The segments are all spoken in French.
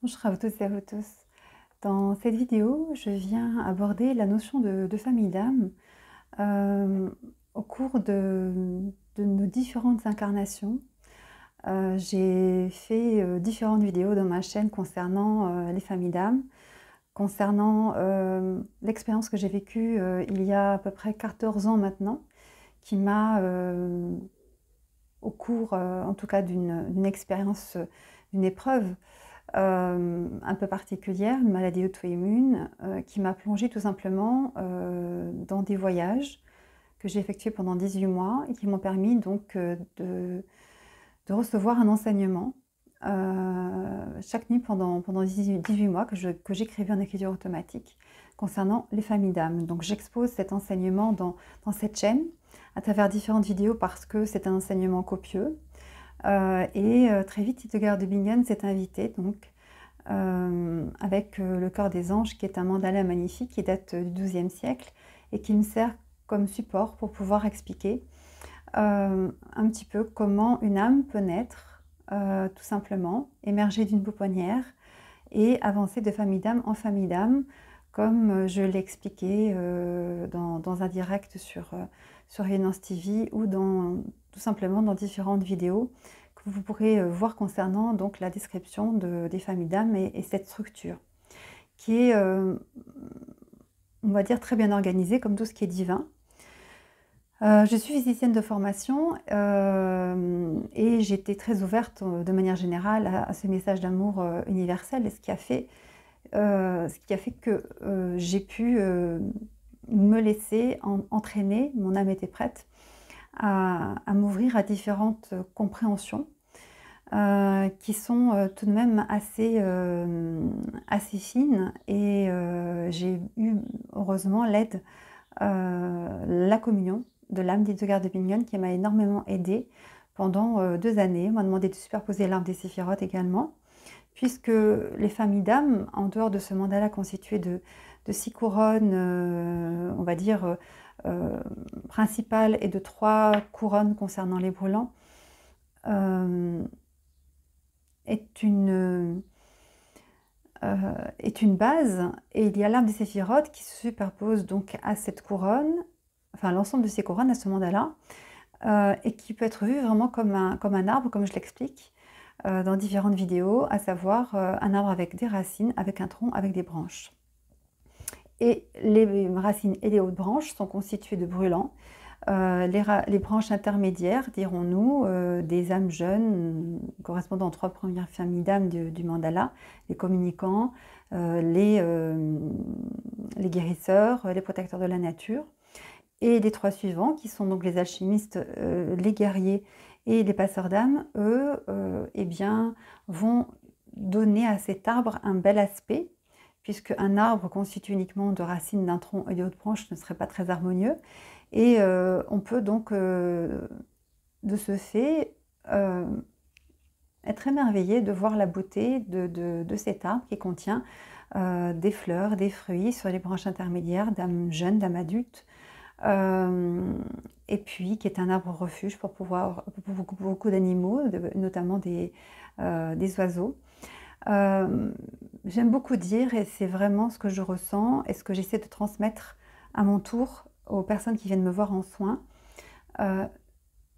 Bonjour à vous tous et à vous tous. Dans cette vidéo, je viens aborder la notion de famille d'âme euh, au cours de nos différentes incarnations. J'ai fait différentes vidéos dans ma chaîne concernant les familles d'âme, concernant l'expérience que j'ai vécue il y a à peu près 14 ans maintenant, qui m'a, au cours en tout cas d'une expérience, d'une épreuve, un peu particulière, une maladie auto-immune, qui m'a plongée tout simplement dans des voyages que j'ai effectués pendant 18 mois et qui m'ont permis donc de recevoir un enseignement chaque nuit pendant 18 mois que j'écrivais en écriture automatique concernant les familles d'âmes. Donc j'expose cet enseignement dans cette chaîne à travers différentes vidéos parce que c'est un enseignement copieux. Très vite, Hildegard de Bingen s'est invitée donc avec le Cœur des Anges, qui est un mandala magnifique qui date du XIIe siècle et qui me sert comme support pour pouvoir expliquer un petit peu comment une âme peut naître, tout simplement, émerger d'une pouponnière et avancer de famille d'âme en famille d'âme, comme je l'ai expliqué dans un direct sur Rayonance TV ou tout simplement dans différentes vidéos que vous pourrez voir concernant donc la description des familles d'âme et cette structure qui est, on va dire, très bien organisée comme tout ce qui est divin. Je suis physicienne de formation et j'étais très ouverte de manière générale à ce message d'amour universel, et ce qui a fait que j'ai pu me laisser entraîner, mon âme était prête à m'ouvrir à différentes compréhensions qui sont tout de même assez fines, et j'ai eu heureusement l'aide, la communion de l'âme d'Hildegard de Bingen qui m'a énormément aidée pendant 2 années. On m'a demandé de superposer l'arbre des séphirotes également, puisque les familles d'âmes, en dehors de ce mandala constitué de 6 couronnes, on va dire, principales, et de 3 couronnes concernant les brûlants, est une base, et il y a l'arbre des séphirotes qui se superpose donc à cette couronne, enfin l'ensemble de ces couronnes à ce mandala, et qui peut être vu vraiment comme un arbre, comme je l'explique dans différentes vidéos, à savoir un arbre avec des racines, avec un tronc, avec des branches. Et les racines et les hautes branches sont constituées de brûlants. Les branches intermédiaires, dirons-nous, des âmes jeunes, correspondant aux 3 premières familles d'âmes du mandala, les communicants, les guérisseurs, les protecteurs de la nature. Et les 3 suivants, qui sont donc les alchimistes, les guerriers et les passeurs d'âmes, eux, eh bien, vont donner à cet arbre un bel aspect, puisque un arbre constitué uniquement de racines, d'un tronc et de hautes branches ne serait pas très harmonieux. Et on peut donc, de ce fait, être émerveillé de voir la beauté de cet arbre qui contient des fleurs, des fruits sur les branches intermédiaires d'âmes jeunes, d'âmes adultes, et puis qui est un arbre refuge pour beaucoup d'animaux, notamment des oiseaux. J'aime beaucoup dire, et c'est vraiment ce que je ressens et ce que j'essaie de transmettre à mon tour aux personnes qui viennent me voir en soins,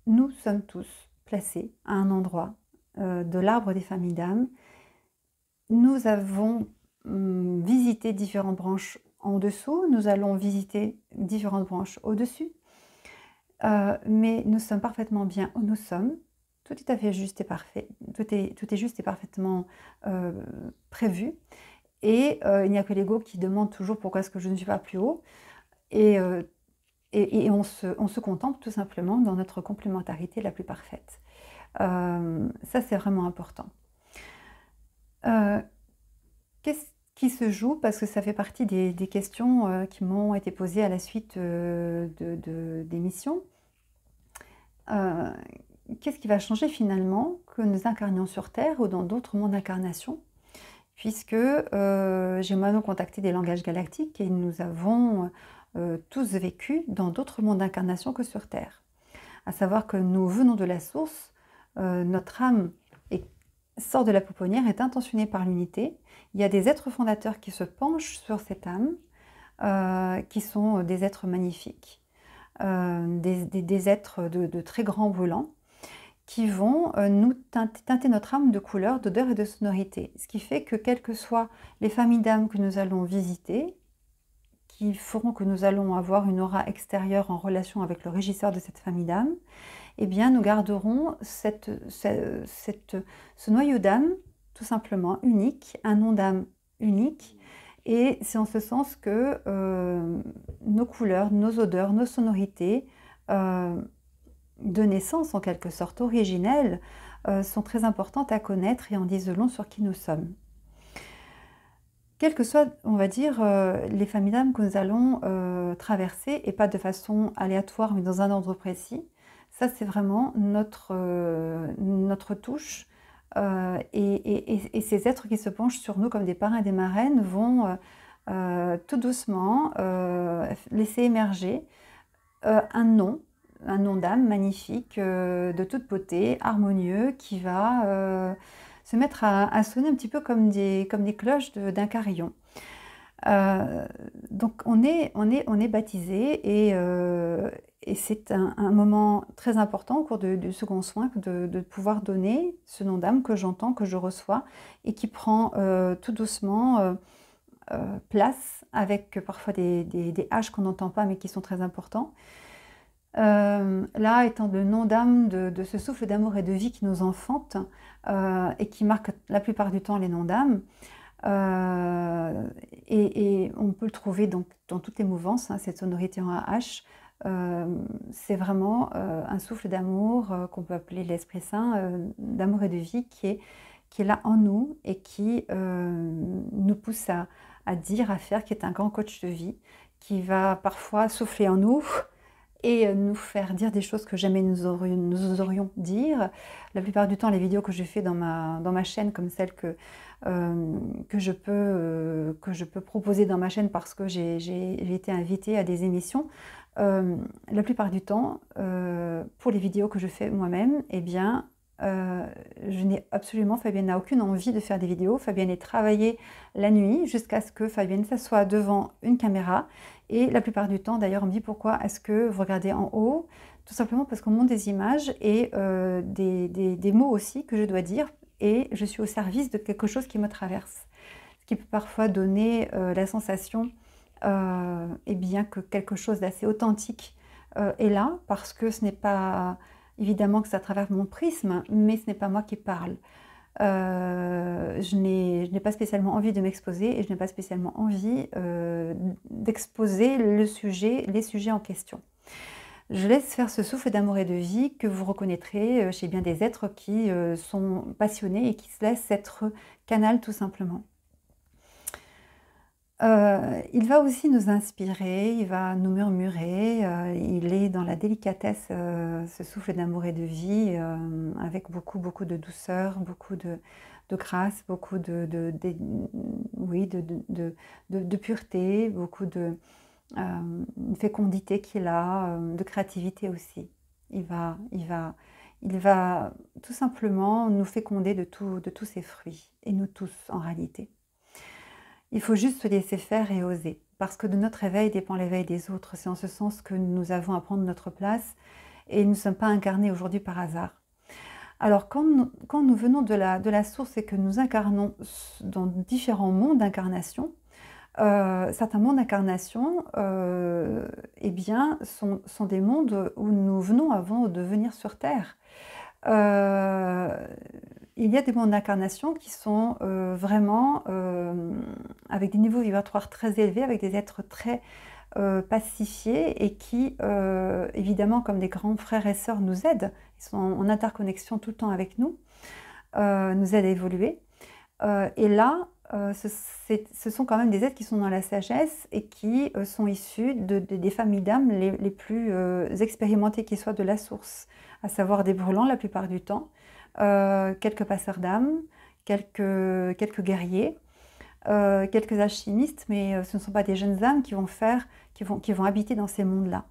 nous sommes tous placés à un endroit de l'arbre des familles d'âmes. Nous avons visité différentes branches en dessous, nous allons visiter différentes branches au-dessus, mais nous sommes parfaitement bien où nous sommes. Tout est à fait juste et parfait, tout est juste et parfaitement prévu, et il n'y a que l'ego qui demande toujours pourquoi est-ce que je ne suis pas plus haut, et on se contemple tout simplement dans notre complémentarité la plus parfaite. Ça, c'est vraiment important. Qu'est-ce qui se joue? Parce que ça fait partie des questions qui m'ont été posées à la suite des missions. Qu'est-ce qui va changer finalement que nous incarnions sur Terre ou dans d'autres mondes d'incarnation? Puisque j'ai moi-même contacté des langages galactiques et nous avons tous vécu dans d'autres mondes d'incarnation que sur Terre. À savoir que nous venons de la source, notre âme est sort de la pouponnière, est intentionné par l'unité. Il y a des êtres fondateurs qui se penchent sur cette âme, qui sont des êtres magnifiques, des êtres de très grands brûlants, qui vont nous teinter notre âme de couleurs, d'odeurs et de sonorités. Ce qui fait que quelles que soient les familles d'âmes que nous allons visiter, qui feront que nous allons avoir une aura extérieure en relation avec le régisseur de cette famille d'âmes, eh bien nous garderons ce noyau d'âme tout simplement unique, un nom d'âme unique. Et c'est en ce sens que nos couleurs, nos odeurs, nos sonorités de naissance en quelque sorte originelles sont très importantes à connaître et en disent long sur qui nous sommes. Quelles que soient, on va dire, les familles d'âmes que nous allons traverser, et pas de façon aléatoire mais dans un ordre précis, ça c'est vraiment notre touche. Et ces êtres qui se penchent sur nous comme des parrains et des marraines vont tout doucement laisser émerger un nom d'âme magnifique, de toute beauté, harmonieux, qui va se mettre à sonner un petit peu comme des cloches d'un carillon. Donc on est baptisé, et c'est un moment très important au cours du second soin de pouvoir donner ce nom d'âme que j'entends, que je reçois, et qui prend tout doucement place, avec parfois des H qu'on n'entend pas mais qui sont très importants. Là étant le nom d'âme de ce souffle d'amour et de vie qui nous enfante et qui marque la plupart du temps les noms d'âme. Et on peut le trouver donc dans toutes les mouvances, hein, cette sonorité en AH. C'est vraiment un souffle d'amour qu'on peut appeler l'Esprit Saint, d'amour et de vie qui est là en nous et qui nous pousse à dire, à faire, qui est un grand coach de vie, qui va parfois souffler en nous et nous faire dire des choses que jamais nous oserions dire. La plupart du temps, les vidéos que je fais dans ma chaîne, comme celles que je peux proposer dans ma chaîne parce que j'ai été invitée à des émissions, la plupart du temps, pour les vidéos que je fais moi-même, eh bien, je n'ai absolument, Fabienne n'a aucune envie de faire des vidéos. Fabienne est travaillée la nuit jusqu'à ce que Fabienne s'assoie devant une caméra. Et la plupart du temps, d'ailleurs, on me dit pourquoi est-ce que vous regardez en haut? Tout simplement parce qu'on montre des images et des mots aussi que je dois dire. Et je suis au service de quelque chose qui me traverse. Ce qui peut parfois donner la sensation eh bien, que quelque chose d'assez authentique est là, parce que ce n'est pas... Évidemment que ça traverse mon prisme, mais ce n'est pas moi qui parle. Je n'ai pas spécialement envie de m'exposer et je n'ai pas spécialement envie d'exposer les sujets en question. Je laisse faire ce souffle d'amour et de vie que vous reconnaîtrez chez bien des êtres qui sont passionnés et qui se laissent être canal tout simplement. Il va aussi nous inspirer, il va nous murmurer, il est dans la délicatesse, ce souffle d'amour et de vie, avec beaucoup de douceur, beaucoup de grâce, beaucoup oui, de pureté, beaucoup de fécondité qu'il a, de créativité aussi. Il va tout simplement nous féconder de tous ses fruits, et nous tous en réalité. Il faut juste se laisser faire et oser, parce que de notre éveil dépend l'éveil des autres. C'est en ce sens que nous avons à prendre notre place et nous ne sommes pas incarnés aujourd'hui par hasard. Alors quand nous venons de la source et que nous incarnons dans différents mondes d'incarnation, certains mondes d'incarnation eh bien, sont des mondes où nous venons avant de venir sur Terre. Il y a des mondes d'incarnation qui sont vraiment avec des niveaux vibratoires très élevés, avec des êtres très pacifiés et qui, évidemment, comme des grands frères et sœurs, nous aident. Ils sont en interconnexion tout le temps avec nous, nous aident à évoluer. Et là, ce sont quand même des êtres qui sont dans la sagesse et qui sont issus des familles d'âmes les plus expérimentées qui soient de la source, à savoir des brûlants la plupart du temps, quelques passeurs d'âmes, quelques guerriers, quelques alchimistes, mais ce ne sont pas des jeunes âmes qui vont habiter dans ces mondes-là.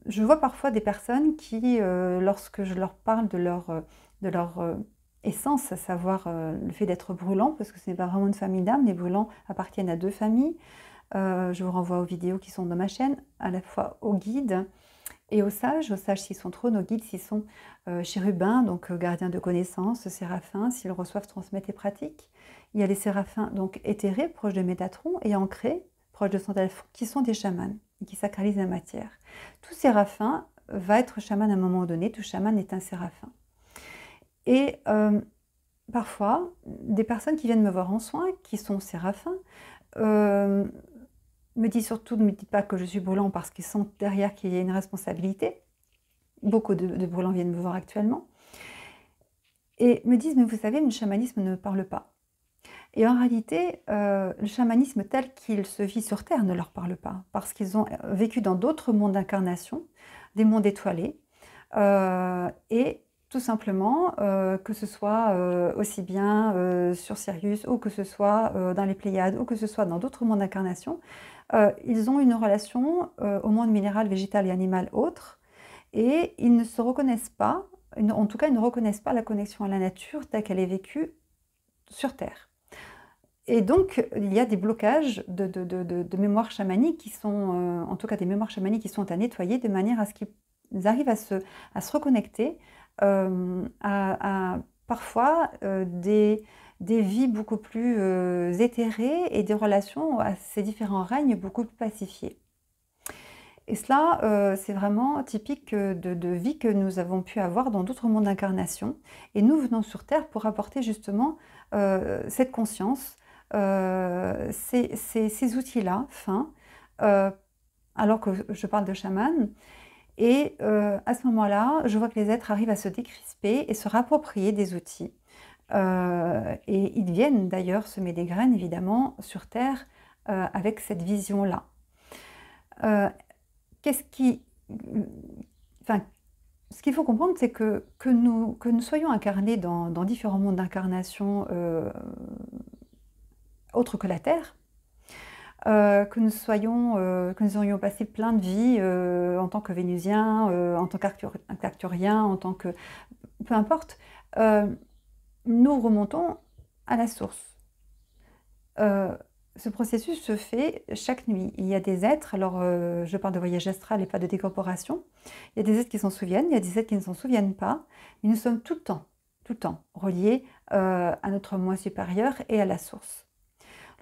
Je vois parfois des personnes qui, lorsque je leur parle de de leur essence, à savoir le fait d'être brûlant, parce que ce n'est pas vraiment une famille d'âmes, les brûlants appartiennent à deux familles. Je vous renvoie aux vidéos qui sont dans ma chaîne, à la fois aux guides et aux sages s'ils sont trônes, aux guides s'ils sont chérubins, donc gardiens de connaissances, séraphins, s'ils reçoivent, transmettent et pratiquent. Il y a les séraphins donc éthérés, proches de Métatron, et ancrés, proches de Sandalphon, qui sont des chamans, et qui sacralisent la matière. Tout séraphin va être chaman à un moment donné, tout chaman est un séraphin. Et parfois, des personnes qui viennent me voir en soins, qui sont séraphins, me disent surtout, ne me dites pas que je suis brûlant parce qu'ils sentent derrière qu'il y a une responsabilité. Beaucoup de brûlants viennent me voir actuellement. Et me disent, mais vous savez, le chamanisme ne parle pas. Et en réalité, le chamanisme tel qu'il se vit sur Terre ne leur parle pas. Parce qu'ils ont vécu dans d'autres mondes d'incarnation, des mondes étoilés. Et tout simplement, que ce soit aussi bien sur Sirius, ou que ce soit dans les Pléiades, ou que ce soit dans d'autres mondes d'incarnation, ils ont une relation au monde minéral, végétal et animal autre, et ils ne se reconnaissent pas, en tout cas ils ne reconnaissent pas la connexion à la nature telle qu'elle est vécue sur Terre. Et donc il y a des blocages de mémoires chamaniques qui sont, en tout cas des mémoires chamaniques qui sont à nettoyer, de manière à ce qu'ils arrivent à se reconnecter à parfois des vies beaucoup plus éthérées et des relations à ces différents règnes beaucoup plus pacifiées. Et cela, c'est vraiment typique de vie que nous avons pu avoir dans d'autres mondes d'incarnation. Et nous venons sur Terre pour apporter justement cette conscience, ces outils-là, fins, alors que je parle de chaman. Et à ce moment-là, je vois que les êtres arrivent à se décrisper et se rapproprier des outils. Et ils viennent d'ailleurs semer des graines, évidemment, sur Terre avec cette vision-là. Ce qu'il faut comprendre, c'est que nous soyons incarnés dans différents mondes d'incarnation autres que la Terre, que nous aurions passé plein de vies en tant que Vénusiens, en tant qu'Arcturiens, en tant que... peu importe, nous remontons à la source. Ce processus se fait chaque nuit. Il y a des êtres, alors je parle de voyage astral et pas de décorporation, il y a des êtres qui s'en souviennent, il y a des êtres qui ne s'en souviennent pas, mais nous sommes tout le temps reliés à notre moi supérieur et à la source.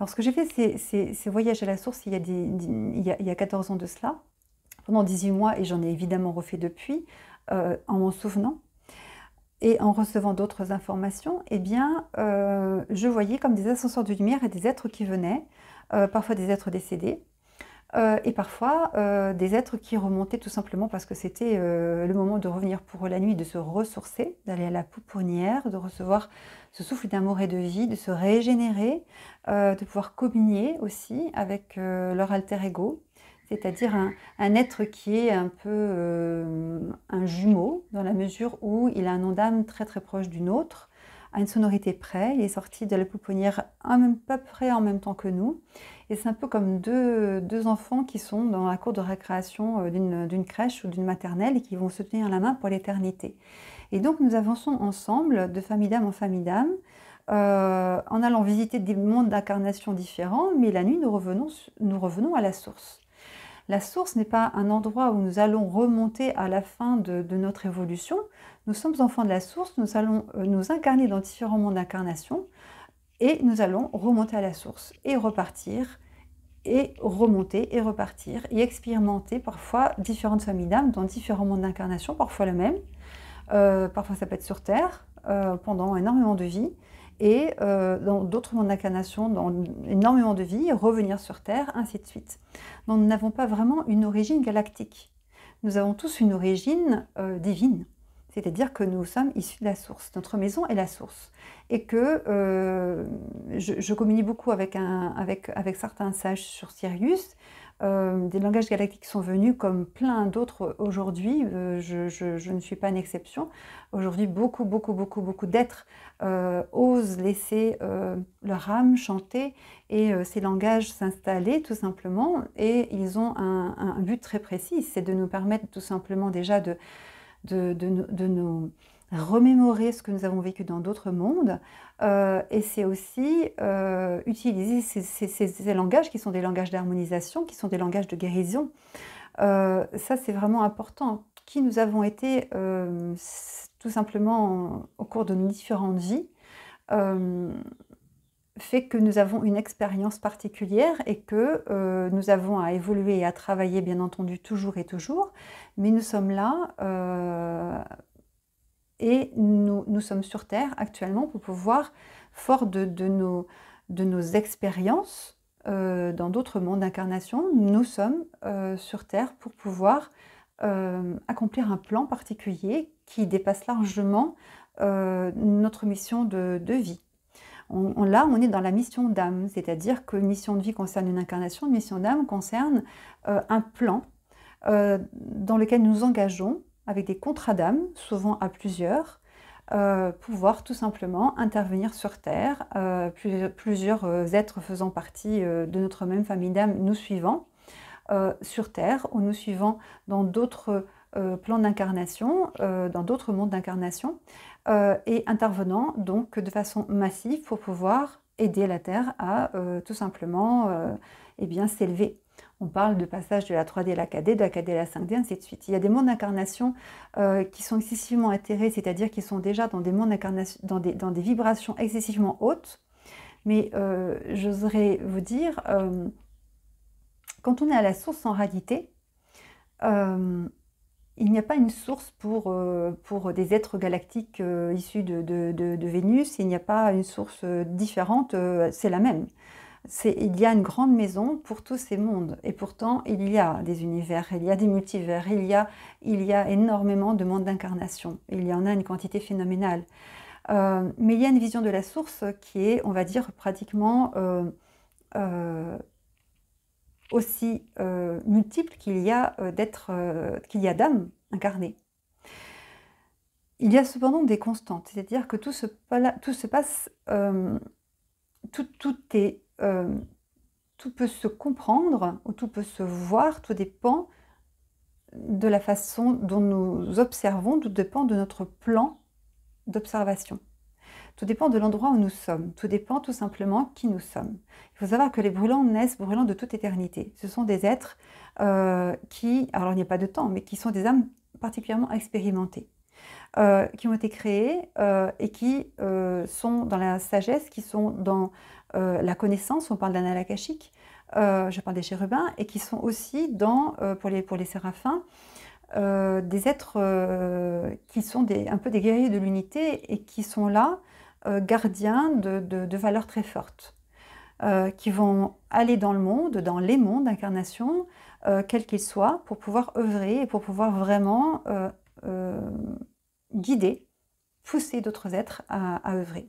Lorsque j'ai fait ces voyages à la source il y a 14 ans de cela, pendant 18 mois, et j'en ai évidemment refait depuis, en m'en souvenant, et en recevant d'autres informations, eh bien, je voyais comme des ascenseurs de lumière et des êtres qui venaient, parfois des êtres décédés, et parfois des êtres qui remontaient tout simplement parce que c'était le moment de revenir pour la nuit, de se ressourcer, d'aller à la pouponnière, de recevoir ce souffle d'amour et de vie, de se régénérer, de pouvoir communier aussi avec leur alter ego, c'est-à-dire un être qui est un peu un jumeau, dans la mesure où il a un nom d'âme très très proche du nôtre, à une sonorité près. Il est sorti de la pouponnière à peu près en même temps que nous. Et c'est un peu comme deux enfants qui sont dans la cour de récréation d'une crèche ou d'une maternelle et qui vont se tenir la main pour l'éternité. Et donc nous avançons ensemble, de famille d'âme en famille d'âme, en allant visiter des mondes d'incarnation différents, mais la nuit nous revenons à la source. La source n'est pas un endroit où nous allons remonter à la fin de notre évolution. Nous sommes enfants de la source, nous allons nous incarner dans différents mondes d'incarnation et nous allons remonter à la source et repartir, et remonter et repartir, et expérimenter parfois différentes familles d'âmes dans différents mondes d'incarnation, parfois le même. Parfois ça peut être sur Terre, pendant énormément de vies, et dans d'autres mondes d'incarnation, dans énormément de vies, revenir sur Terre, ainsi de suite. Donc nous n'avons pas vraiment une origine galactique. Nous avons tous une origine divine, c'est-à-dire que nous sommes issus de la source. Notre maison est la source. Et que je communie beaucoup avec certains sages sur Sirius. Des langages galactiques sont venus comme plein d'autres aujourd'hui, je ne suis pas une exception. Aujourd'hui, beaucoup d'êtres osent laisser leur âme chanter et ces langages s'installer tout simplement, et ils ont un but très précis, c'est de nous permettre tout simplement déjà de nous remémorer ce que nous avons vécu dans d'autres mondes, et c'est aussi utiliser ces langages qui sont des langages d'harmonisation, qui sont des langages de guérison. Ça, c'est vraiment important. Qui nous avons été tout simplement au cours de nos différentes vies, fait que nous avons une expérience particulière et que nous avons à évoluer et à travailler, bien entendu, toujours et toujours, mais nous sommes là et nous sommes sur Terre actuellement pour pouvoir, fort de nos expériences dans d'autres mondes d'incarnation, nous sommes sur Terre pour pouvoir accomplir un plan particulier qui dépasse largement notre mission de vie. Là, on est dans la mission d'âme, c'est-à-dire qu'une mission de vie concerne une incarnation, une mission d'âme concerne un plan dans lequel nous engageons avec des contrats d'âme, souvent à plusieurs, pouvoir tout simplement intervenir sur Terre, plusieurs êtres faisant partie de notre même famille d'âme, nous suivant sur Terre, ou nous suivant dans d'autres plans d'incarnation, dans d'autres mondes d'incarnation, et intervenant donc de façon massive pour pouvoir aider la Terre à tout simplement eh bien, s'élever. On parle de passage de la 3D à la 4D, de la 4D à la 5D, ainsi de suite. Il y a des mondes d'incarnation qui sont excessivement altérés, c'est-à-dire qui sont déjà dans des mondes d'incarnation, dans des vibrations excessivement hautes. Mais j'oserais vous dire, quand on est à la source en réalité, il n'y a pas une source pour des êtres galactiques issus de Vénus, il n'y a pas une source différente, c'est la même. Il y a une grande maison pour tous ces mondes, et pourtant il y a des univers, il y a des multivers, il y a énormément de mondes d'incarnation, il y en a une quantité phénoménale. Mais il y a une vision de la source qui est, on va dire, pratiquement aussi multiple qu'il y a d'âmes incarnées. Il y a cependant des constantes, c'est-à-dire que tout se passe, tout peut se comprendre, ou tout peut se voir, tout dépend de la façon dont nous observons, tout dépend de notre plan d'observation. Tout dépend de l'endroit où nous sommes, tout dépend tout simplement qui nous sommes. Il faut savoir que les brûlants naissent brûlants de toute éternité. Ce sont des êtres qui, alors il n'y a pas de temps, mais qui sont des âmes particulièrement expérimentées, qui ont été créées et qui sont dans la sagesse, qui sont dans la connaissance, on parle d'annales akashiques, je parle des chérubins, et qui sont aussi dans, pour les séraphins, des êtres qui sont un peu des guerriers de l'unité et qui sont là, gardiens de valeurs très fortes, qui vont aller dans le monde, dans les mondes d'incarnation, quels qu'ils soient, pour pouvoir œuvrer et pour pouvoir vraiment guider, pousser d'autres êtres à œuvrer.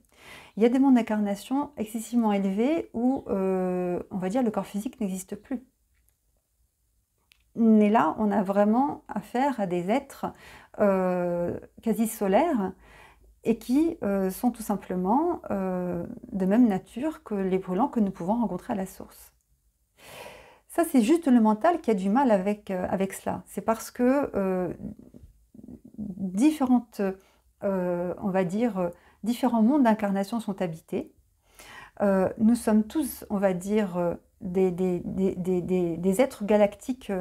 Il y a des mondes d'incarnation excessivement élevés où, on va dire, le corps physique n'existe plus. Mais là, on a vraiment affaire à des êtres quasi solaires et qui sont tout simplement de même nature que les brûlants que nous pouvons rencontrer à la source. Ça, c'est juste le mental qui a du mal avec cela. C'est parce que différentes, on va dire, différents mondes d'incarnation sont habités. Nous sommes tous, on va dire, des êtres galactiques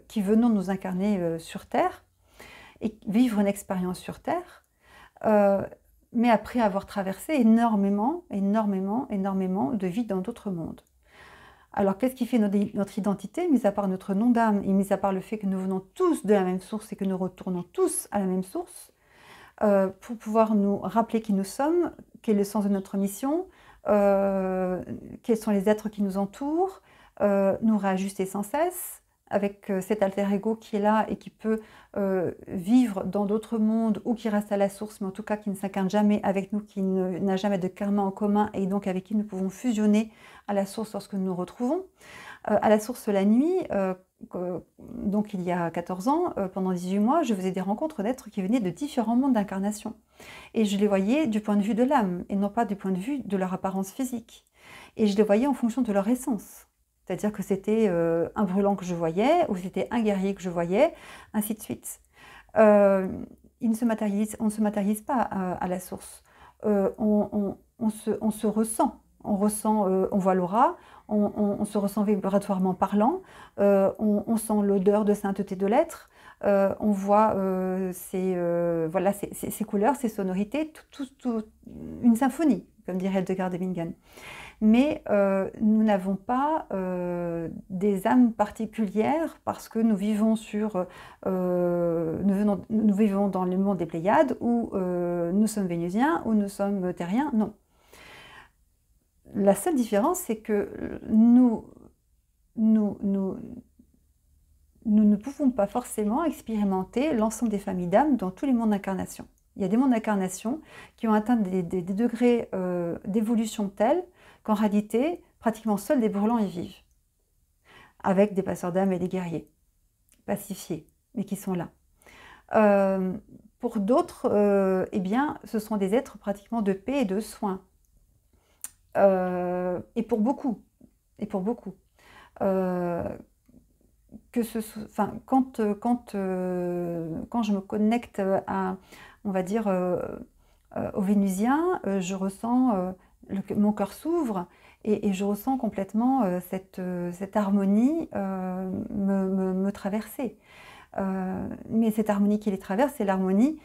qui venons nous incarner sur Terre et vivre une expérience sur Terre, mais après avoir traversé énormément de vies dans d'autres mondes. Alors, qu'est-ce qui fait notre identité, mis à part notre nom d'âme et mis à part le fait que nous venons tous de la même source et que nous retournons tous à la même source, pour pouvoir nous rappeler qui nous sommes, quel est le sens de notre mission, quels sont les êtres qui nous entourent, nous réajuster sans cesse avec cet alter ego qui est là et qui peut vivre dans d'autres mondes ou qui reste à la source, mais en tout cas qui ne s'incarne jamais avec nous, qui n'a jamais de karma en commun et donc avec qui nous pouvons fusionner à la source lorsque nous nous retrouvons. À la source la nuit, donc il y a 14 ans, pendant 18 mois, je faisais des rencontres d'êtres qui venaient de différents mondes d'incarnation. Et je les voyais du point de vue de l'âme, et non pas du point de vue de leur apparence physique. Et je les voyais en fonction de leur essence. C'est-à-dire que c'était un brûlant que je voyais, ou c'était un guerrier que je voyais, ainsi de suite. on ne se matérialise pas à la source. On se ressent. On ressent, on voit l'aura, on se ressent vibratoirement parlant, on sent l'odeur de sainteté de l'être, on voit voilà, ces couleurs, ces sonorités, une symphonie, comme dirait Hildegard de Bingen. Mais nous n'avons pas des âmes particulières parce que nous vivons nous vivons dans le monde des Pléiades où nous sommes vénusiens ou nous sommes terriens. Non. La seule différence, c'est que nous ne pouvons pas forcément expérimenter l'ensemble des familles d'âmes dans tous les mondes d'incarnation. Il y a des mondes d'incarnation qui ont atteint des degrés d'évolution tels qu'en réalité, pratiquement seuls des brûlants y vivent, avec des passeurs d'âmes et des guerriers, pacifiés, mais qui sont là. Pour d'autres, eh bien, ce sont des êtres pratiquement de paix et de soins. Et pour beaucoup. Quand je me connecte on va dire, aux Vénusiens, je ressens, mon cœur s'ouvre et je ressens complètement cette harmonie me traverser. Mais cette harmonie qui les traverse, c'est l'harmonie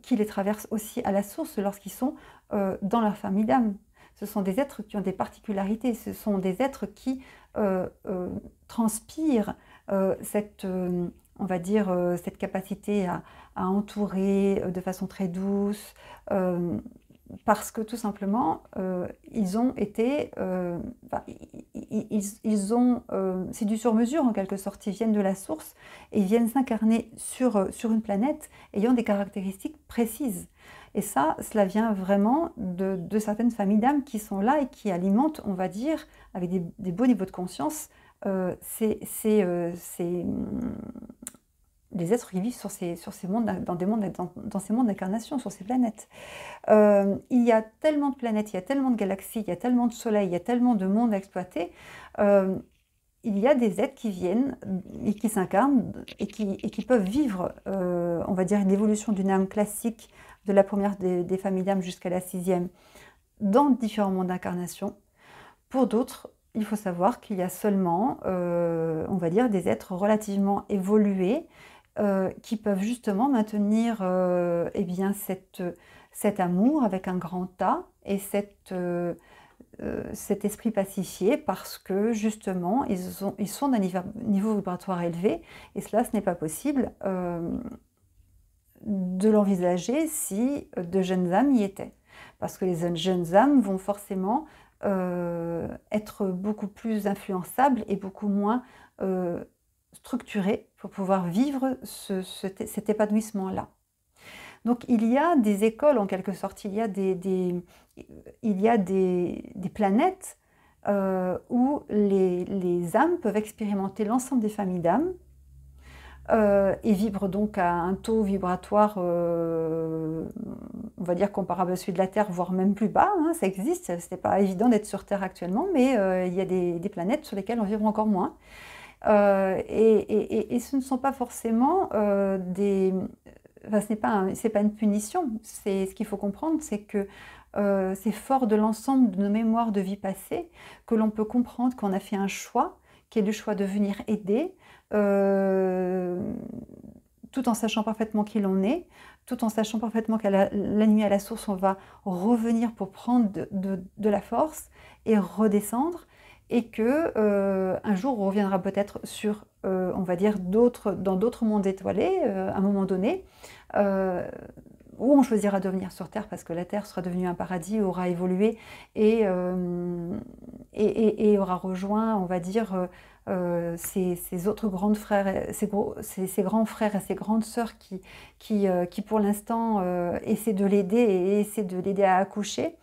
qui les traverse aussi à la source lorsqu'ils sont dans leur famille d'âme. Ce sont des êtres qui ont des particularités, ce sont des êtres qui transpirent on va dire, cette capacité à entourer de façon très douce, parce que tout simplement, ils ont été, c'est du sur-mesure en quelque sorte, ils viennent de la source et ils viennent s'incarner sur une planète ayant des caractéristiques précises. Et ça, cela vient vraiment de certaines familles d'âmes qui sont là et qui alimentent, on va dire, avec des beaux niveaux de conscience, les êtres qui vivent dans ces mondes d'incarnation, sur ces planètes. Il y a tellement de planètes, il y a tellement de galaxies, il y a tellement de soleils, il y a tellement de mondes à exploiter. Il y a des êtres qui viennent et qui s'incarnent et qui peuvent vivre, on va dire, une évolution d'une âme classique de la première des familles d'âmes jusqu'à la 6e dans différents mondes d'incarnation. Pour d'autres, il faut savoir qu'il y a seulement, on va dire, des êtres relativement évolués qui peuvent justement maintenir eh bien, cet amour avec un grand A et cet esprit pacifié parce que justement ils sont d'un niveau vibratoire élevé et cela ce n'est pas possible de l'envisager si de jeunes âmes y étaient. Parce que les jeunes âmes vont forcément être beaucoup plus influençables et beaucoup moins structurées pour pouvoir vivre cet épanouissement-là. Donc il y a des écoles en quelque sorte, il y a des planètes où les âmes peuvent expérimenter l'ensemble des familles d'âmes et vivre donc à un taux vibratoire, on va dire comparable à celui de la Terre, voire même plus bas, hein, ça existe, ce n'est pas évident d'être sur Terre actuellement, mais il y a des planètes sur lesquelles on vit encore moins. Et ce ne sont pas forcément Enfin, c'est pas une punition, ce qu'il faut comprendre, c'est que c'est fort de l'ensemble de nos mémoires de vie passée que l'on peut comprendre qu'on a fait un choix, qui est le choix de venir aider, tout en sachant parfaitement qui l'on est, tout en sachant parfaitement qu'à la nuit à la source, on va revenir pour prendre de la force et redescendre, et que un jour on reviendra peut-être sur, on va dire, dans d'autres mondes étoilés, à un moment donné, où on choisira de venir sur Terre parce que la Terre sera devenue un paradis, aura évolué et aura rejoint, on va dire, ses autres grands frères, ses grands frères et ses grandes sœurs qui pour l'instant essaient de l'aider et essaient de l'aider à accoucher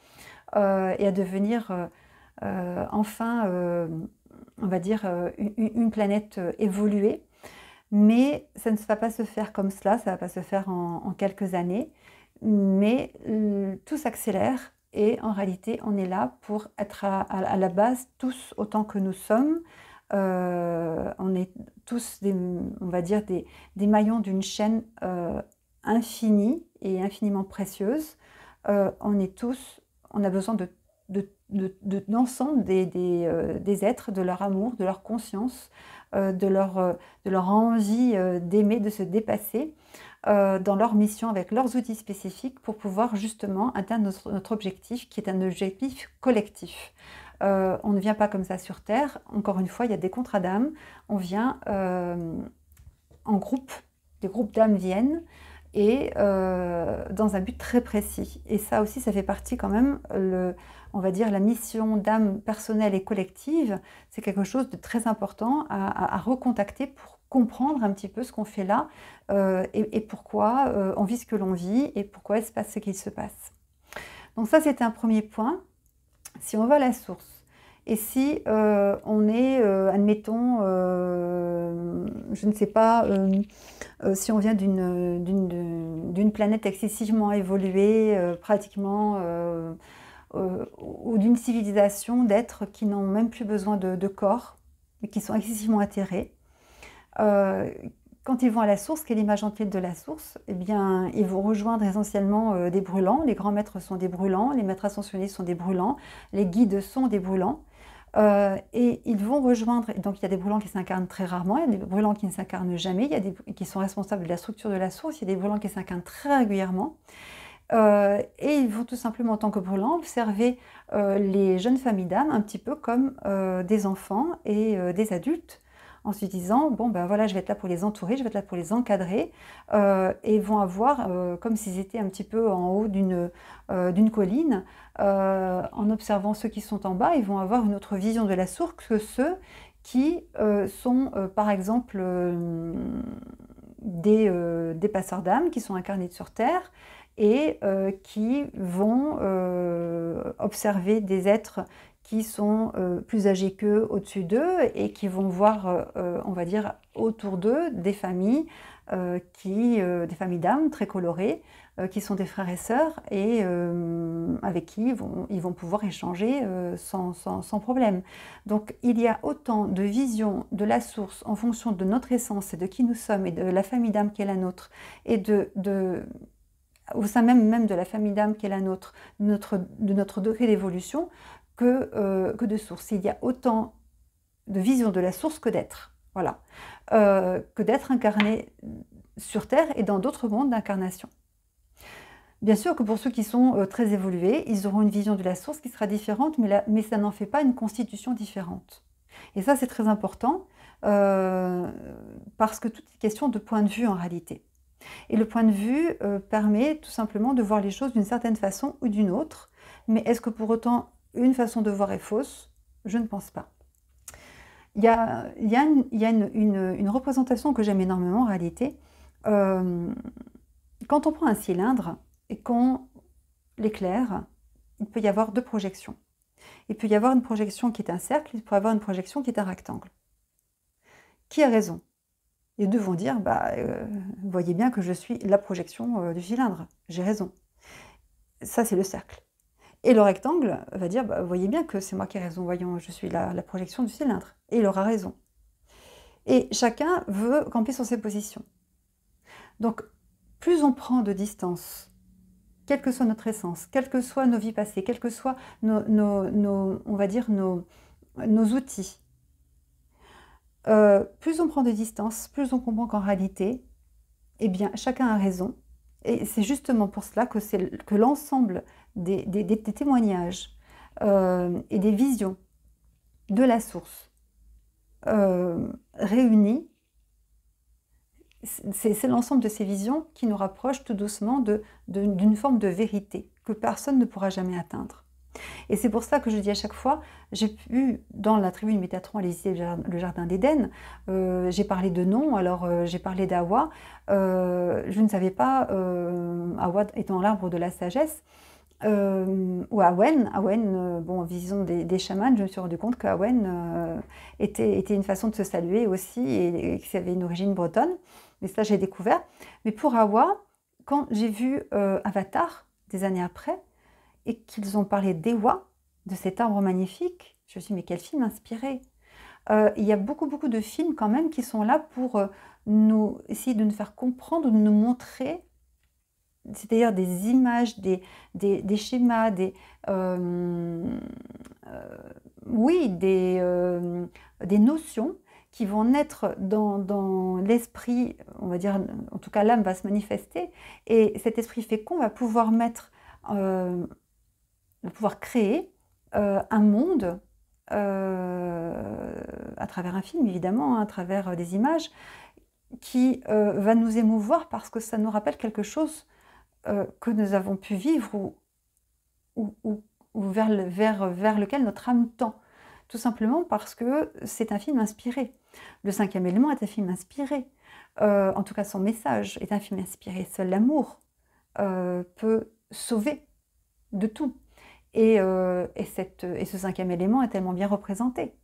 et à devenir enfin, on va dire, une planète évoluée. Mais ça ne va pas se faire comme cela, ça ne va pas se faire en quelques années. Mais tout s'accélère et en réalité, on est là pour être à la base, tous autant que nous sommes. On est tous, on va dire, des maillons d'une chaîne infinie et infiniment précieuse. On a besoin de l'ensemble des êtres, de leur amour, de leur conscience, de leur envie d'aimer, de se dépasser dans leur mission avec leurs outils spécifiques pour pouvoir justement atteindre notre objectif qui est un objectif collectif. On ne vient pas comme ça sur Terre. Encore une fois, il y a des contrats d'âme. On vient en groupe. Des groupes d'âmes viennent et dans un but très précis. Et ça aussi, ça fait partie quand même, on va dire, la mission d'âme personnelle et collective. C'est quelque chose de très important à recontacter pour comprendre un petit peu ce qu'on fait là et pourquoi on vit ce que l'on vit et pourquoi il se passe ce qu'il se passe. Donc ça, c'était un premier point. Si on va à la source, et si on est, admettons, je ne sais pas, si on vient d'une planète excessivement évoluée, pratiquement, ou d'une civilisation d'êtres qui n'ont même plus besoin de corps, mais qui sont excessivement atterrés, quand ils vont à la source, quelle image entelle de la source? Eh bien, ils vont rejoindre essentiellement des brûlants. Les grands maîtres sont des brûlants, les maîtres ascensionnistes sont des brûlants, les guides sont des brûlants. Et ils vont rejoindre, donc il y a des brûlants qui s'incarnent très rarement, il y a des brûlants qui ne s'incarnent jamais, il y a des qui sont responsables de la structure de la source, il y a des brûlants qui s'incarnent très régulièrement. Et ils vont tout simplement, en tant que brûlants, observer les jeunes familles d'âmes un petit peu comme des enfants et des adultes, en se disant, bon ben voilà, je vais être là pour les entourer, je vais être là pour les encadrer, et ils vont avoir, comme s'ils étaient un petit peu en haut d'une colline, en observant ceux qui sont en bas, ils vont avoir une autre vision de la source que ceux qui sont, par exemple, des passeurs d'âme qui sont incarnés sur Terre et qui vont observer des êtres qui sont plus âgés qu'eux, au-dessus d'eux, et qui vont voir, on va dire, autour d'eux, des familles des familles d'âmes très colorées, qui sont des frères et sœurs, et avec qui ils vont pouvoir échanger sans problème. Donc il y a autant de visions de la source en fonction de notre essence et de qui nous sommes, et de la famille d'âme qui est la nôtre, et au sein même de la famille d'âme qui est la nôtre, de notre degré d'évolution, que de sources. Il y a autant de visions de la source que d'êtres, voilà, que d'êtres incarnés sur Terre et dans d'autres mondes d'incarnation. Bien sûr que pour ceux qui sont très évolués, ils auront une vision de la source qui sera différente, mais ça n'en fait pas une constitution différente. Et ça, c'est très important, parce que tout est question de point de vue en réalité. Et le point de vue permet tout simplement de voir les choses d'une certaine façon ou d'une autre. Mais est-ce que pour autant une façon de voir est fausse? Je ne pense pas. Il y a une représentation que j'aime énormément en réalité. Quand on prend un cylindre et qu'on l'éclaire, il peut y avoir deux projections. Il peut y avoir une projection qui est un cercle, il peut y avoir une projection qui est un rectangle. Qui a raison? Les deux vont dire, vous voyez bien que je suis la projection du cylindre, j'ai raison. Ça, c'est le cercle. Et le rectangle va dire, vous voyez bien que c'est moi qui ai raison, voyons, je suis la projection du cylindre. Et il aura raison. Et chacun veut camper sur ses positions. Donc, plus on prend de distance, quelle que soit notre essence, quelles que soient nos vies passées, quels que soient on va dire nos outils, plus on prend de distance, plus on comprend qu'en réalité, eh bien, chacun a raison. Et c'est justement pour cela que l'ensemble des témoignages et des visions de la source réunies, c'est l'ensemble de ces visions qui nous rapprochent tout doucement d'une forme de vérité que personne ne pourra jamais atteindre. Et c'est pour ça que je dis à chaque fois, j'ai pu, dans la tribu de Métatron, le jardin d'Éden, j'ai parlé de nom, alors j'ai parlé d'Hawa, je ne savais pas, Hawa étant l'arbre de la sagesse, ou Awen, bon, en vision des chamans, je me suis rendu compte qu'Awen était une façon de se saluer aussi, et que ça avait une origine bretonne, mais ça j'ai découvert. Mais pour Hawa, quand j'ai vu Avatar, des années après, et qu'ils ont parlé d'Ewa, de cet arbre magnifique, je me suis dit, mais quel film inspiré! Il y a beaucoup de films quand même qui sont là pour essayer de nous faire comprendre, de nous montrer c'est-à-dire des images, des schémas, euh, euh, oui, des notions qui vont naître dans l'esprit, on va dire, en tout cas l'âme va se manifester, et cet esprit fécond euh, va pouvoir créer un monde à travers un film, évidemment, hein, à travers des images, qui va nous émouvoir parce que ça nous rappelle quelque chose que nous avons pu vivre ou vers lequel notre âme tend. Tout simplement parce que c'est un film inspiré. Le cinquième élément est un film inspiré. En tout cas, son message est un film inspiré. Seul l'amour peut sauver de tout. Et ce cinquième élément est tellement bien représenté.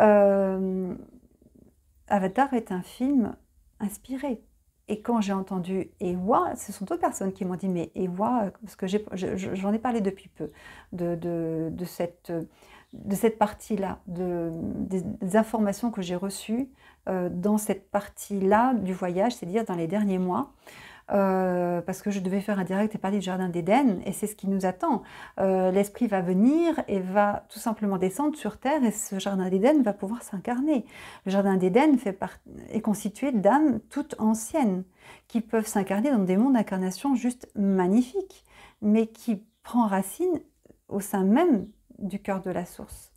Euh, Avatar est un film inspiré. Et quand j'ai entendu Ewa, ce sont d'autres personnes qui m'ont dit, mais Ewa, parce que j'en ai parlé depuis peu, de cette partie-là, des informations que j'ai reçues dans cette partie-là du voyage, c'est-à-dire dans les derniers mois. Parce que je devais faire un direct et parler du Jardin d'Éden, et c'est ce qui nous attend. L'Esprit va venir et va tout simplement descendre sur Terre, et ce Jardin d'Éden va pouvoir s'incarner. Le Jardin d'Éden est constitué d'âmes toutes anciennes, qui peuvent s'incarner dans des mondes d'incarnation juste magnifiques, mais qui prend racine au sein même du cœur de la source.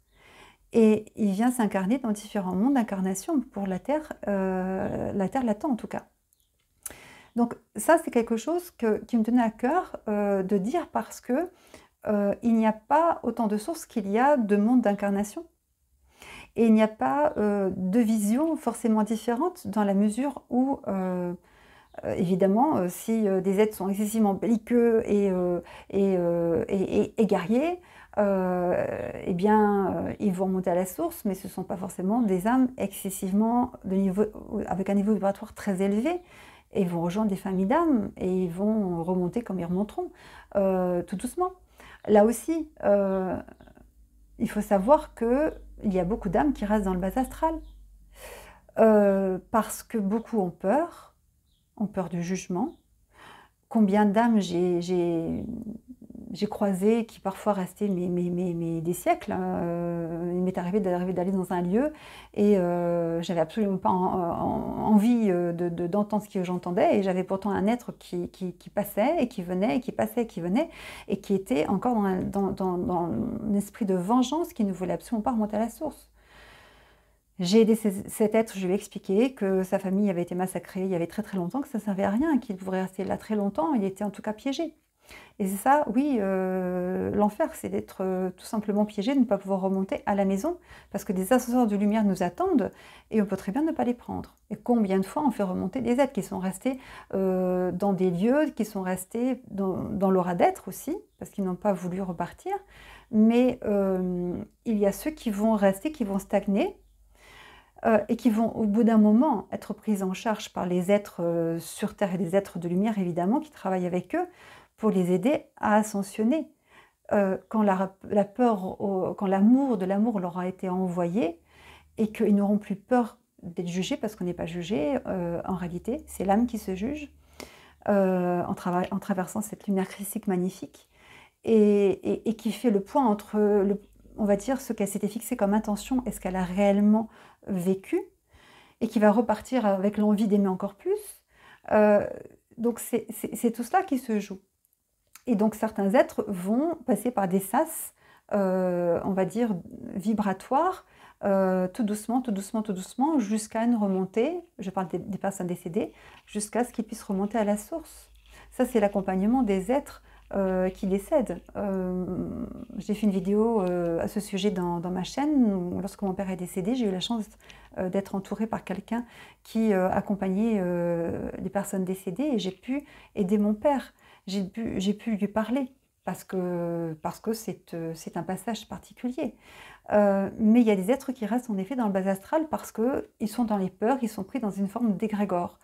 Et il vient s'incarner dans différents mondes d'incarnation pour la Terre l'attend en tout cas. Donc ça, c'est quelque chose qui me tenait à cœur de dire parce que il n'y a pas autant de sources qu'il y a de mondes d'incarnation. Et il n'y a pas de vision forcément différente dans la mesure où, évidemment, si des êtres sont excessivement belliqueux et guerriers, eh bien, ils vont monter à la source, mais ce ne sont pas forcément des âmes excessivement avec un niveau vibratoire très élevé. Et ils vont rejoindre des familles d'âmes et ils vont remonter comme ils remonteront, tout doucement. Là aussi, il faut savoir qu'il y a beaucoup d'âmes qui restent dans le bas astral. Parce que beaucoup ont peur du jugement. Combien d'âmes j'ai croisé qui parfois restaient des siècles. Il m'est arrivé d'aller dans un lieu et j'avais absolument pas envie d'entendre ce que j'entendais, et j'avais pourtant un être qui passait et qui venait et qui passait et qui venait et qui était encore dans un esprit de vengeance qui ne voulait absolument pas remonter à la source. J'ai aidé cet être, je lui ai expliqué que sa famille avait été massacrée il y avait très très longtemps, que ça ne servait à rien, qu'il pourrait rester là très longtemps, il était en tout cas piégé. Et c'est ça, oui, l'enfer, c'est d'être tout simplement piégé, de ne pas pouvoir remonter à la maison, parce que des ascenseurs de lumière nous attendent, et on peut très bien ne pas les prendre. Et combien de fois on fait remonter des êtres qui sont restés dans des lieux, qui sont restés dans l'aura d'être aussi, parce qu'ils n'ont pas voulu repartir, mais il y a ceux qui vont rester, qui vont stagner, et qui vont au bout d'un moment être pris en charge par les êtres sur Terre et des êtres de lumière évidemment qui travaillent avec eux pour les aider à ascensionner. Quand quand l'amour de l'amour leur a été envoyé et qu'ils n'auront plus peur d'être jugés parce qu'on n'est pas jugé, en réalité c'est l'âme qui se juge en traversant cette lumière christique magnifique et qui fait le point entre on va dire ce qu'elle s'était fixé comme intention et ce qu'elle a réellement vécu, et qui va repartir avec l'envie d'aimer encore plus. Donc c'est tout cela qui se joue. Et donc certains êtres vont passer par des sas, on va dire, vibratoires, tout doucement, tout doucement, tout doucement, jusqu'à une remontée, je parle des personnes décédées, jusqu'à ce qu'ils puissent remonter à la source. Ça, c'est l'accompagnement des êtres qui décèdent. J'ai fait une vidéo à ce sujet dans ma chaîne. Lorsque mon père est décédé, j'ai eu la chance d'être entourée par quelqu'un qui accompagnait les personnes décédées, et j'ai pu aider mon père. J'ai pu lui parler parce que c'est un passage particulier. Mais il y a des êtres qui restent en effet dans le bas astral parce qu'ils sont dans les peurs, ils sont pris dans une forme d'égrégore.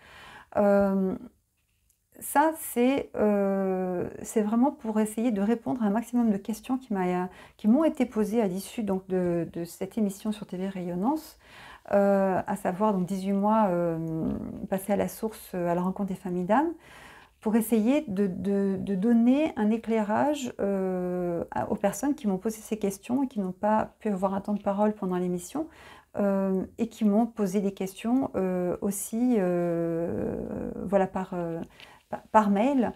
Ça, c'est vraiment pour essayer de répondre à un maximum de questions qui m'ont été posées à l'issue de cette émission sur TV Rayonnance, à savoir donc 18 mois passés à la source, à la rencontre des familles d'âmes. pour essayer de donner un éclairage aux personnes qui m'ont posé ces questions et qui n'ont pas pu avoir un temps de parole pendant l'émission, et qui m'ont posé des questions aussi voilà, par mail,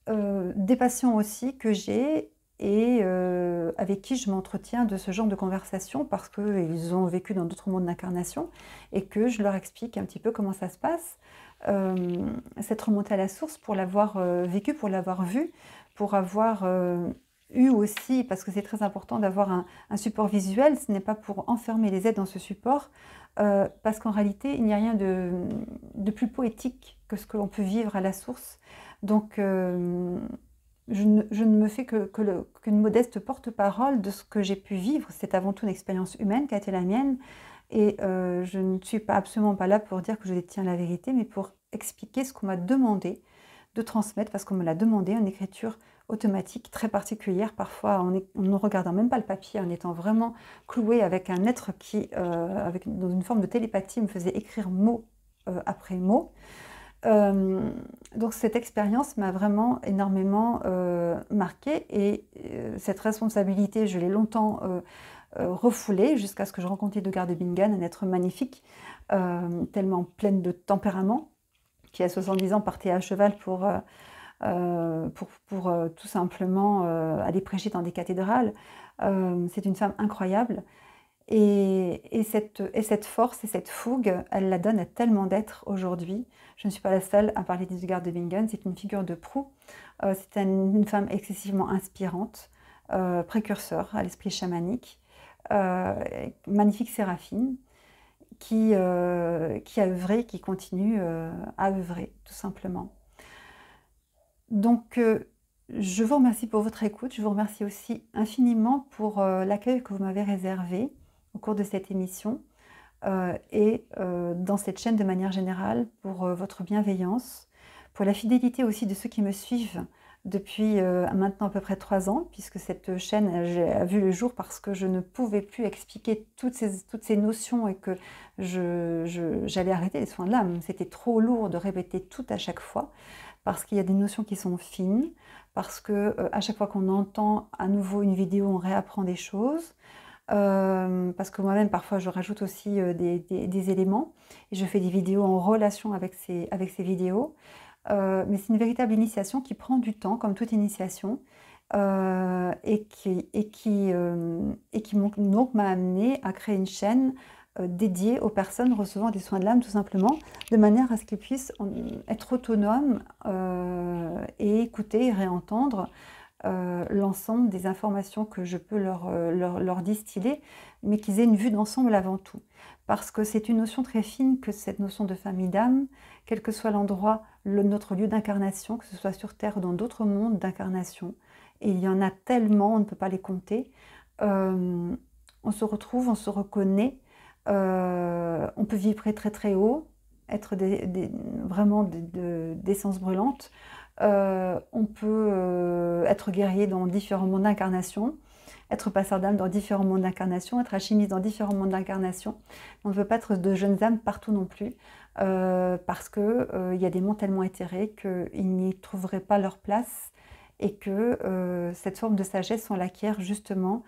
des patients aussi que j'ai et avec qui je m'entretiens de ce genre de conversation parce qu'ils ont vécu dans d'autres mondes d'incarnation et que je leur explique un petit peu comment ça se passe. Cette remontée à la source, pour l'avoir vécu, pour l'avoir vu, pour avoir eu aussi, parce que c'est très important d'avoir un support visuel, ce n'est pas pour enfermer les aides dans ce support, parce qu'en réalité, il n'y a rien de plus poétique que ce que l'on peut vivre à la source. Donc, je ne me fais qu'une modeste porte-parole de ce que j'ai pu vivre. C'est avant tout une expérience humaine qui a été la mienne. Et je ne suis absolument pas là pour dire que je détiens la vérité, mais pour expliquer ce qu'on m'a demandé de transmettre, parce qu'on me l'a demandé en écriture automatique très particulière, parfois en ne regardant même pas le papier, en étant vraiment cloué avec un être qui, dans une forme de télépathie, me faisait écrire mot après mot. Donc cette expérience m'a vraiment énormément marquée et cette responsabilité, je l'ai longtemps refoulée jusqu'à ce que je rencontre Hildegard de Bingen, un être magnifique, tellement pleine de tempérament, qui à 70 ans partait à cheval pour tout simplement aller prêcher dans des cathédrales. C'est une femme incroyable. Et cette force et cette fougue, elle la donne à tellement d'êtres aujourd'hui. Je ne suis pas la seule à parler d'Hildegard de Bingen, c'est une figure de proue. C'est une femme excessivement inspirante, précurseur à l'esprit chamanique, magnifique séraphine, qui a œuvré, qui continue à œuvrer, tout simplement. Donc, je vous remercie pour votre écoute. Je vous remercie aussi infiniment pour l'accueil que vous m'avez réservé au cours de cette émission et dans cette chaîne de manière générale, pour votre bienveillance, pour la fidélité aussi de ceux qui me suivent depuis maintenant à peu près 3 ans, puisque cette chaîne a vu le jour parce que je ne pouvais plus expliquer toutes ces notions et que j'allais arrêter les soins de l'âme. C'était trop lourd de répéter tout à chaque fois, parce qu'il y a des notions qui sont fines, parce que à chaque fois qu'on entend à nouveau une vidéo, on réapprend des choses. Parce que moi-même, parfois, je rajoute aussi des éléments et je fais des vidéos en relation avec ces vidéos. Mais c'est une véritable initiation qui prend du temps, comme toute initiation, et qui donc m'a amené à créer une chaîne dédiée aux personnes recevant des soins de l'âme, tout simplement, de manière à ce qu'ils puissent être autonomes et écouter et réentendre l'ensemble des informations que je peux leur distiller, mais qu'ils aient une vue d'ensemble avant tout. Parce que c'est une notion très fine que cette notion de famille d'âme, quel que soit l'endroit, notre lieu d'incarnation, que ce soit sur Terre ou dans d'autres mondes d'incarnation, et il y en a tellement, on ne peut pas les compter, on se retrouve, on se reconnaît, on peut vibrer très très haut, être vraiment d'essence brûlante. On peut être guerrier dans différents mondes d'incarnation, être passeur d'âme dans différents mondes d'incarnation, être alchimiste dans différents mondes d'incarnation. On ne veut pas être de jeunes âmes partout non plus, parce qu'il y a des mondes tellement éthérés qu'ils n'y trouveraient pas leur place et que cette forme de sagesse, on l'acquiert justement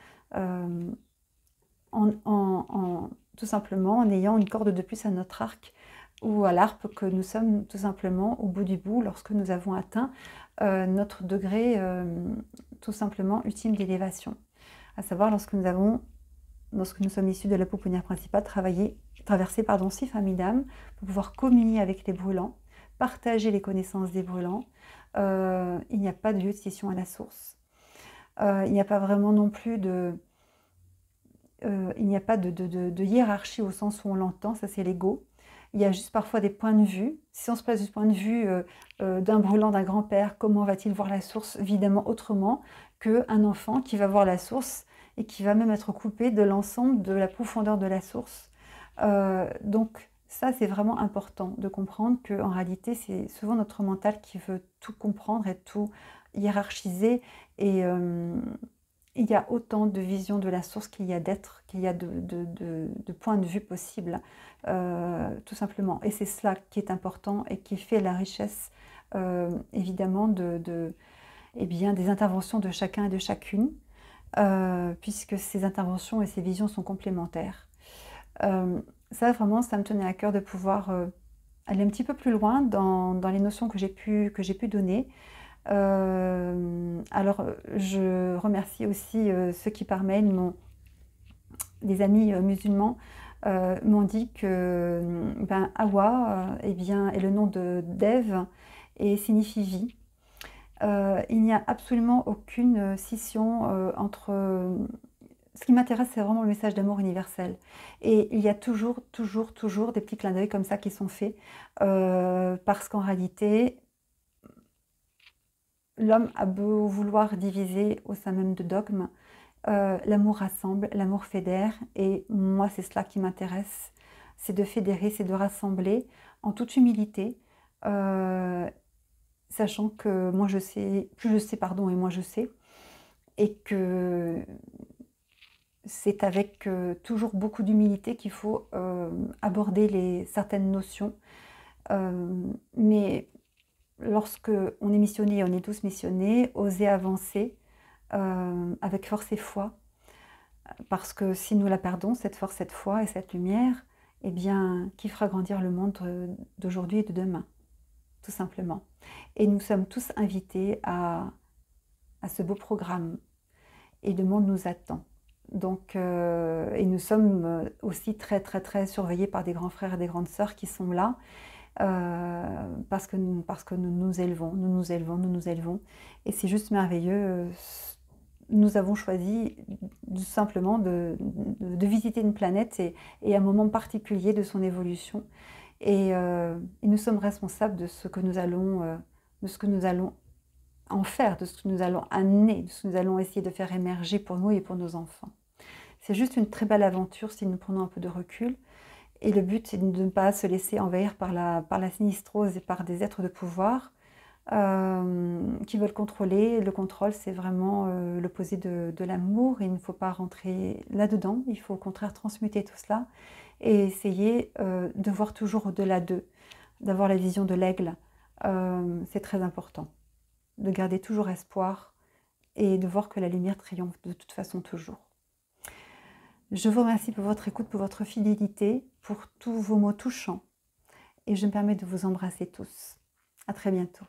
tout simplement en ayant une corde de plus à notre arc ou à l'arpe que nous sommes tout simplement au bout du bout lorsque nous avons atteint notre degré tout simplement ultime d'élévation. À savoir lorsque nous sommes issus de la pouponnière principale, traverser 6 familles d'âmes pour pouvoir communier avec les brûlants, partager les connaissances des brûlants. Il n'y a pas de lieu de scission à la source. Il n'y a pas vraiment non plus il n'y a pas de hiérarchie au sens où on l'entend, ça c'est l'ego. Il y a juste parfois des points de vue. Si on se place du point de vue d'un brûlant, d'un grand-père, comment va-t-il voir la source? Évidemment autrement qu'un enfant qui va voir la source et qui va même être coupé de l'ensemble de la profondeur de la source. Donc ça, c'est vraiment important de comprendre qu'en réalité, c'est souvent notre mental qui veut tout comprendre et tout hiérarchiser. Et il y a autant de visions de la source qu'il y a d'êtres, qu'il y a de points de vue possibles, tout simplement. Et c'est cela qui est important et qui fait la richesse évidemment eh bien, des interventions de chacun et de chacune, puisque ces interventions et ces visions sont complémentaires. Ça vraiment, ça me tenait à cœur de pouvoir, aller un petit peu plus loin dans les notions que j'ai pu donner. Alors, je remercie aussi, ceux qui par mail des amis, musulmans, m'ont dit que, ben, Hawa, eh bien, est le nom d'Ève et signifie vie. Il n'y a absolument aucune scission, entre, ce qui m'intéresse, c'est vraiment le message d'amour universel. Et il y a toujours, toujours, toujours des petits clins d'œil comme ça qui sont faits, parce qu'en réalité, l'homme a beau vouloir diviser au sein même de dogmes, l'amour rassemble, l'amour fédère, et moi c'est cela qui m'intéresse, c'est de fédérer, c'est de rassembler en toute humilité, euh, sachant que moi je sais, plus je sais, pardon, et moi je sais, et que c'est avec toujours beaucoup d'humilité qu'il faut aborder certaines notions. Mais lorsque on est missionné, on est tous missionnés, oser avancer avec force et foi, parce que si nous la perdons, cette force, cette foi et cette lumière, eh bien, qui fera grandir le monde d'aujourd'hui et de demain, tout simplement. Et nous sommes tous invités à ce beau programme, et le monde nous attend. Donc, et nous sommes aussi très, très, très surveillés par des grands frères et des grandes sœurs qui sont là, parce que nous nous élevons, nous nous élevons, nous nous élevons. Et c'est juste merveilleux. Nous avons choisi tout simplement de visiter une planète et un moment particulier de son évolution. Et nous sommes responsables de ce que nous allons, de ce que nous allons en faire, de ce que nous allons amener, de ce que nous allons essayer de faire émerger pour nous et pour nos enfants. C'est juste une très belle aventure si nous prenons un peu de recul. Et le but, c'est de ne pas se laisser envahir par la sinistrose et par des êtres de pouvoir qui veulent contrôler. Le contrôle, c'est vraiment l'opposé de l'amour. Il ne faut pas rentrer là-dedans. Il faut au contraire transmuter tout cela et essayer de voir toujours au-delà d'eux, d'avoir la vision de l'aigle. C'est très important. De garder toujours espoir et de voir que la lumière triomphe de toute façon toujours. Je vous remercie pour votre écoute, pour votre fidélité, pour tous vos mots touchants. Et je me permets de vous embrasser tous. À très bientôt.